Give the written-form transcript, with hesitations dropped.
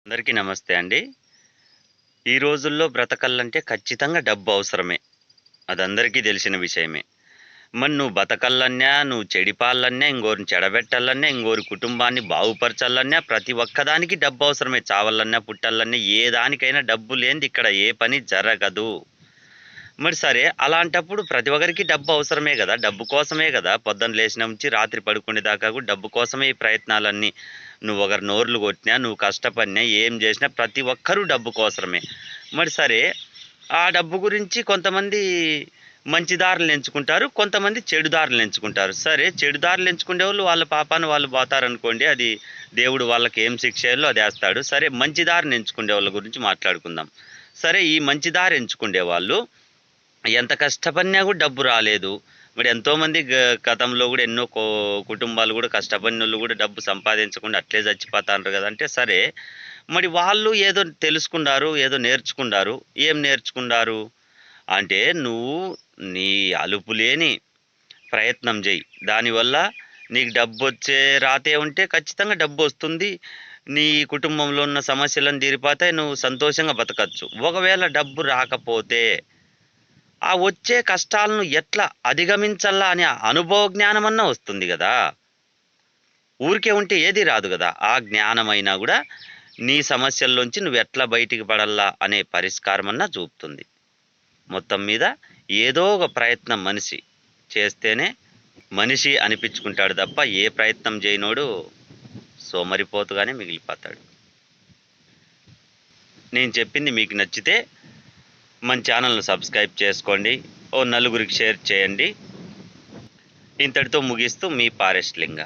అందరికీ నమస్తే అండి. ఈ రోజుల్లో బ్రతకాలంటే ఖచ్చితంగా డబ్బు అవసరమే. అదందరికీ తెలిసిన విషయమే. మరి నువ్వు బతకాలన్నా, నువ్వు చెడిపాలన్నా, ఇంగోరిని చెడబెట్టాలన్నా, ఇంగోరి కుటుంబాన్ని బాగుపరచాలన్నా ప్రతి ఒక్కదానికి డబ్బు అవసరమే. చావాలన్నా, పుట్టాలన్నా ఏ దానికైనా డబ్బు లేనిది ఇక్కడ ఏ పని జరగదు. మరి సరే అలాంటప్పుడు ప్రతి ఒక్కరికి డబ్బు అవసరమే గదా! డబ్బు కోసమే గదా! పొద్దున లేచిన నుంచి రాత్రి పడుకునేదాకా కూడా డబ్బు కోసమే ఈ ప్రయత్నాలన్నీ. నువ్వు ఒకరి నోర్లు కొట్టినా, నువ్వు కష్టపడినా, ఏం చేసినా ప్రతి ఒక్కరూ డబ్బు కోసరమే. మరి సరే ఆ డబ్బు గురించి కొంతమంది మంచి దారులను ఎంచుకుంటారు. కొంతమంది చెడు దారులను ఎంచుకుంటారు. సరే చెడు దారులు ఎంచుకునేవాళ్ళు వాళ్ళ పాపాన వాళ్ళు పోతారనుకోండి. అది దేవుడు వాళ్ళకి ఏం శిక్ష ఎయాలో అదేస్తాడు. సరే మంచి దారిని ఎంచుకునేవాళ్ళ గురించి మాట్లాడుకుందాం. సరే ఈ మంచి దారి ఎంచుకునేవాళ్ళు ఎంత కష్టపడినా కూడా డబ్బు రాలేదు. మరి ఎంతోమంది గతంలో గూడా ఎన్నో కుటుంబాలు గూడా కష్టపడినోళ్ళు గూడా డబ్బు సంపాదించకుండా అట్లే చచ్చిపోతాండ్రు గదా! అంటే సరే, మరి వాళ్ళు ఏదో తెలుసుకున్నారు, ఏదో నేర్చుకున్నారు. ఏం నేర్చుకున్నారు? అంటే నువ్వు నీ అలుపు లేని ప్రయత్నం జెయి. దానివల్ల నీకు డబ్బొచ్చే రాతే ఉంటే ఖచ్చితంగా డబ్బొస్తుంది. నీ కుటుంబంలో ఉన్న సమస్యలను తీరిపోతాయి. నువ్వు సంతోషంగా బతకచ్చు. ఒకవేళ డబ్బు రాకపోతే ఆ వచ్చే కష్టాలను ఎట్లా అధిగమించాలా అనే అనుభవ జ్ఞానమన్నా వస్తుంది గదా! ఊరికే ఉంటే ఏది రాదు గదా! ఆ జ్ఞానమైనా గూడా నీ సమస్యల్లోంచి నువ్వెట్లా బయటికి పడల్లా అనే పరిష్కారమన్నా చూపుతుంది. మొత్తం మీద ఏదో ఒక ప్రయత్నం మనిషి చేస్తేనే మనిషి అనిపించుకుంటాడు తప్ప ఏ ప్రయత్నం చేయనోడు సోమరిపోతుగానే మిగిలిపోతాడు. నేను చెప్పింది మీకు నచ్చితే మన ఛానల్‌ను సబ్స్క్రైబ్ చేసుకోండి. ఓ నలుగురికి షేర్ చేయండి. ఇంతటితో ముగిస్తూ మీ పారెస్ట్ లింగ.